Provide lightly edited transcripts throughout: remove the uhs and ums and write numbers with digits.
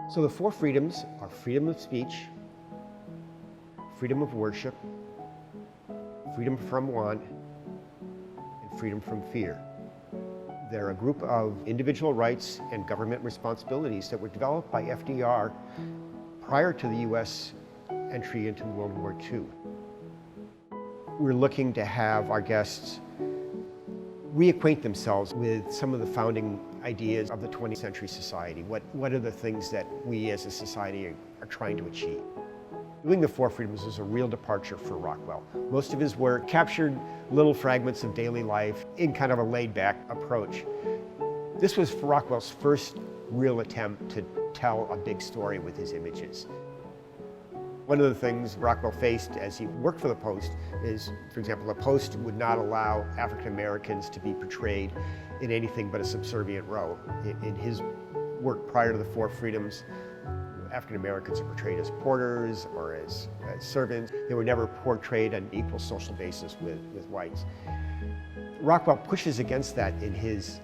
So the four freedoms are freedom of speech, freedom of worship, freedom from want, and freedom from fear. They're a group of individual rights and government responsibilities that were developed by FDR prior to the U.S. entry into World War II. We're looking to have our guests reacquaint themselves with some of the founding ideas of the 20th century society. What are the things that we as a society are trying to achieve? Doing the Four Freedoms was a real departure for Rockwell. Most of his work captured little fragments of daily life in kind of a laid-back approach. This was Rockwell's first real attempt to tell a big story with his images. One of the things Rockwell faced as he worked for the Post is, for example, the Post would not allow African Americans to be portrayed in anything but a subservient role. In his work prior to the Four Freedoms, African Americans are portrayed as porters or as servants. They were never portrayed on an equal social basis with whites. Rockwell pushes against that in his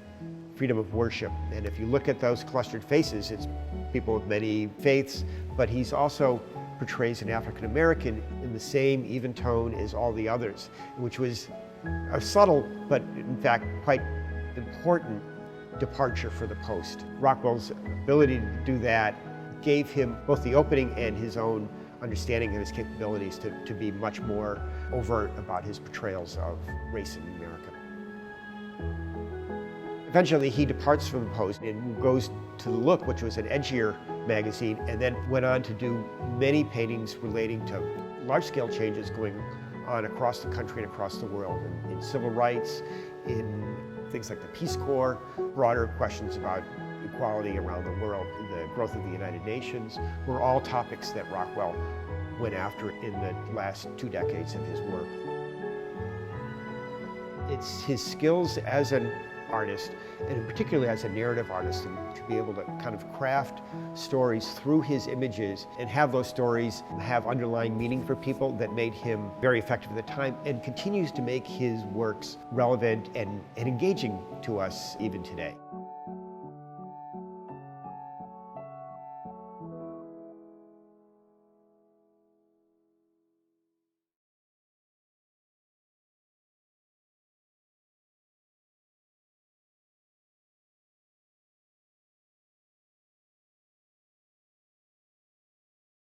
freedom of worship. And if you look at those clustered faces, it's people with many faiths, but he's also portrays an African American in the same even tone as all the others, which was a subtle, but in fact quite important departure for the Post. Rockwell's ability to do that gave him both the opening and his own understanding of his capabilities to be much more overt about his portrayals of race in America. Eventually he departs from the Post and goes to The Look, which was an edgier magazine, and then went on to do many paintings relating to large-scale changes going on across the country and across the world, in civil rights, in things like the Peace Corps, broader questions about equality around the world, the growth of the United Nations, were all topics that Rockwell went after in the last 2 decades of his work. It's his skills as an artist, and particularly as a narrative artist, and to be able to kind of craft stories through his images and have those stories have underlying meaning for people, that made him very effective at the time and continues to make his works relevant and engaging to us even today.